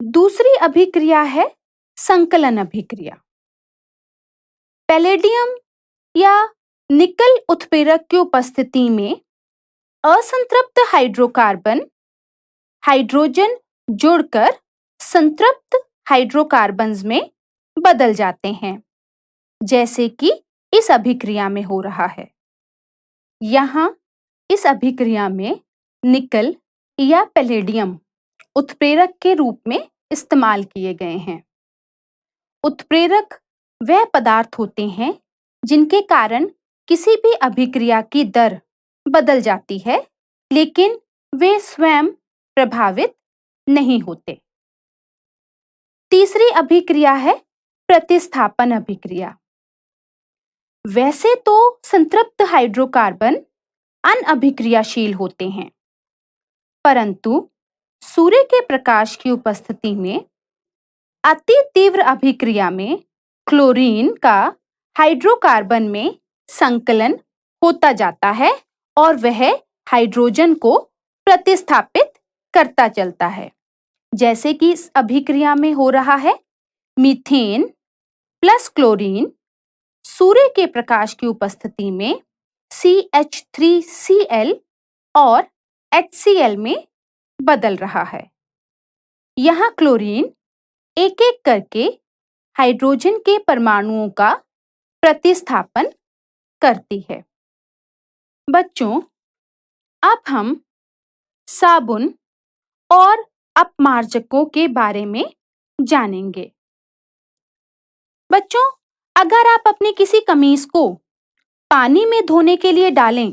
दूसरी अभिक्रिया है संकलन अभिक्रिया। पैलेडियम या निकल उत्प्रेरक की उपस्थिति में असंतृप्त हाइड्रोकार्बन हाइड्रोजन जुड़कर संतृप्त हाइड्रोकार्बन्स में बदल जाते हैं, जैसे कि इस अभिक्रिया में हो रहा है। यहाँ इस अभिक्रिया में निकल या पैलेडियम उत्प्रेरक के रूप में इस्तेमाल किए गए हैं। उत्प्रेरक वह पदार्थ होते हैं जिनके कारण किसी भी अभिक्रिया की दर बदल जाती है, लेकिन वे स्वयं प्रभावित नहीं होते। तीसरी अभिक्रिया है प्रतिस्थापन अभिक्रिया। वैसे तो संतृप्त हाइड्रोकार्बन अनअभिक्रियाशील होते हैं, परंतु सूर्य के प्रकाश की उपस्थिति में अति तीव्र अभिक्रिया में क्लोरीन का हाइड्रोकार्बन में संकलन होता जाता है और वह हाइड्रोजन को प्रतिस्थापित करता चलता है, जैसे कि इस अभिक्रिया में हो रहा है। मीथेन प्लस क्लोरीन सूर्य के प्रकाश की उपस्थिति में CH3Cl और HCl में बदल रहा है। यहाँ क्लोरीन एक एक करके हाइड्रोजन के परमाणुओं का प्रतिस्थापन करती है। बच्चों, अब हम साबुन और अपमार्जकों के बारे में जानेंगे। बच्चों, अगर आप अपनी किसी कमीज को पानी में धोने के लिए डालें,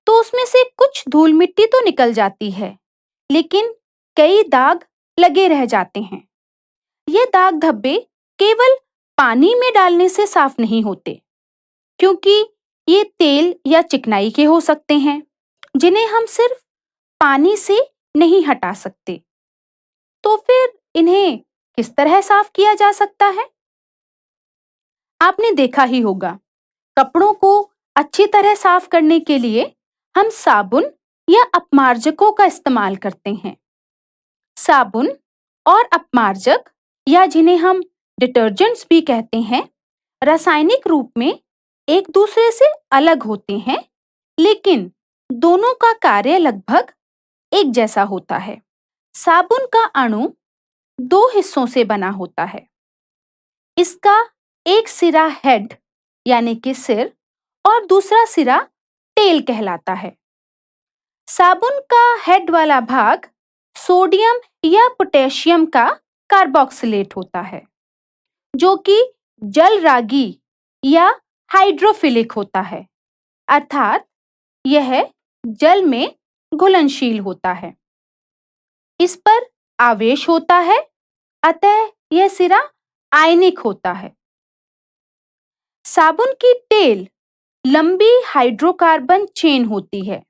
तो उसमें से कुछ धूल मिट्टी तो निकल जाती है, लेकिन कई दाग लगे रह जाते हैं। ये दाग धब्बे केवल पानी में डालने से साफ नहीं होते, क्योंकि ये तेल या चिकनाई के हो सकते हैं, जिन्हें हम सिर्फ पानी से नहीं हटा सकते। तो फिर इन्हें किस तरह साफ किया जा सकता है? आपने देखा ही होगा, कपड़ों को अच्छी तरह साफ करने के लिए हम साबुन या अपमार्जकों का इस्तेमाल करते हैं। साबुन और अपमार्जक, या जिन्हें हम डिटर्जेंट्स भी कहते हैं, रासायनिक रूप में एक दूसरे से अलग होते हैं, लेकिन दोनों का कार्य लगभग एक जैसा होता है। साबुन का अणु दो हिस्सों से बना होता है। इसका एक सिरा हेड यानी कि सिर और दूसरा सिरा टेल कहलाता है। साबुन का हेड वाला भाग सोडियम या पोटेशियम का कार्बोक्सिलेट होता है, जो कि जलरागी या हाइड्रोफिलिक होता है, अर्थात यह जल में घुलनशील होता है। इस पर आवेश होता है, अतः यह सिरा आयनिक होता है। साबुन की टेल लंबी हाइड्रोकार्बन चेन होती है,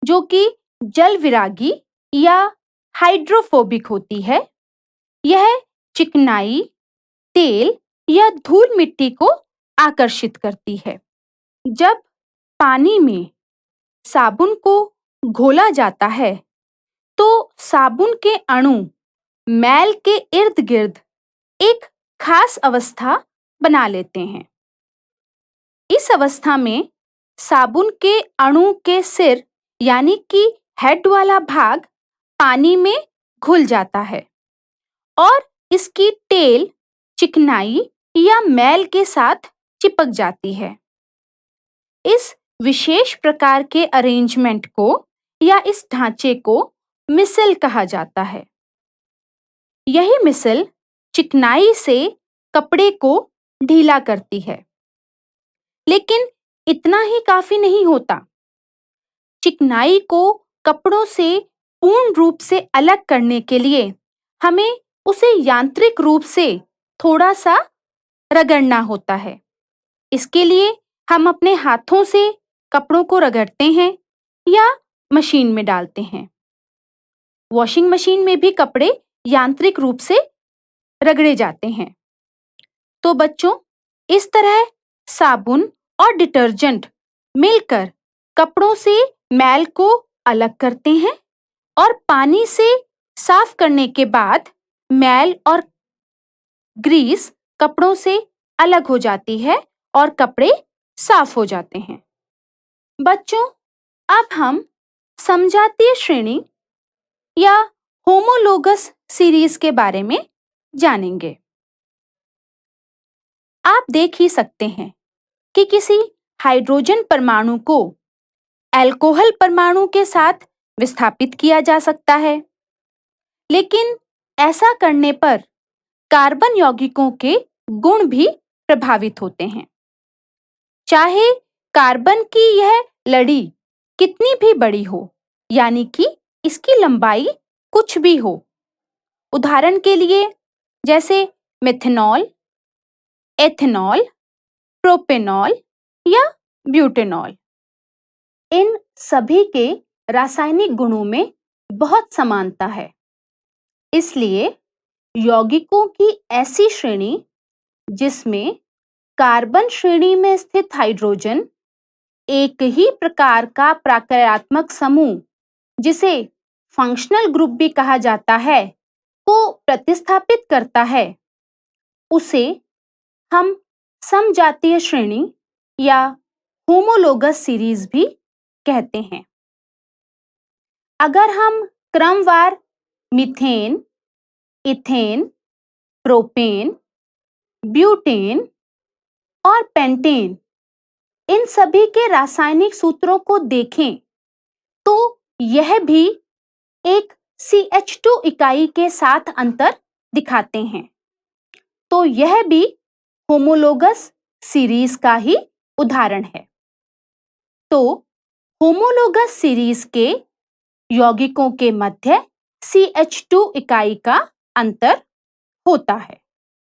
जो कि जल विरागी या हाइड्रोफोबिक होती है। यह चिकनाई, तेल या धूल मिट्टी को आकर्षित करती है। जब पानी में साबुन को घोला जाता है, तो साबुन के अणु मैल के इर्द गिर्द एक खास अवस्था बना लेते हैं। इस अवस्था में साबुन के अणु के सिर यानी कि हेड वाला भाग पानी में घुल जाता है और इसकी टेल चिकनाई या मैल के साथ चिपक जाती है। इस विशेष प्रकार के अरेंजमेंट को या इस ढांचे को मिसल कहा जाता है। यही मिसल चिकनाई से कपड़े को ढीला करती है, लेकिन इतना ही काफी नहीं होता। चिकनाई को कपड़ों से पूर्ण रूप से अलग करने के लिए हमें उसे यांत्रिक रूप से थोड़ा सा रगड़ना होता है। इसके लिए हम अपने हाथों से कपड़ों को रगड़ते हैं या मशीन में डालते हैं। वॉशिंग मशीन में भी कपड़े यांत्रिक रूप से रगड़े जाते हैं। तो बच्चों, इस तरह साबुन और डिटर्जेंट मिलकर कपड़ों से मैल को अलग करते हैं और पानी से साफ करने के बाद मैल और ग्रीस कपड़ों से अलग हो जाती है और कपड़े साफ हो जाते हैं। बच्चों, अब हम समजातीय श्रेणी या होमोलोगस सीरीज के बारे में जानेंगे। आप देख ही सकते हैं कि किसी हाइड्रोजन परमाणु को अल्कोहल परमाणु के साथ विस्थापित किया जा सकता है, लेकिन ऐसा करने पर कार्बन यौगिकों के गुण भी प्रभावित होते हैं। चाहे कार्बन की यह लड़ी कितनी भी बड़ी हो, यानी कि इसकी लंबाई कुछ भी हो। उदाहरण के लिए जैसे मेथनॉल, एथेनॉल, प्रोपेनॉल या ब्यूटेनॉल। इन सभी के रासायनिक गुणों में बहुत समानता है। इसलिए यौगिकों की ऐसी श्रेणी जिसमें कार्बन श्रेणी में स्थित हाइड्रोजन एक ही प्रकार का प्रकार्यात्मक समूह, जिसे फंक्शनल ग्रुप भी कहा जाता है, को प्रतिस्थापित करता है, उसे हम समजातीय श्रेणी या होमोलोगस सीरीज भी कहते हैं। अगर हम क्रमवार मीथेन, इथेन, प्रोपेन, ब्यूटेन और पेंटेन इन सभी के रासायनिक सूत्रों को देखें तो यह भी एक CH2 इकाई के साथ अंतर दिखाते हैं। तो यह भी होमोलोगस सीरीज का ही उदाहरण है। तो होमोलोगस सीरीज के यौगिकों के मध्य CH2 इकाई का अंतर होता है।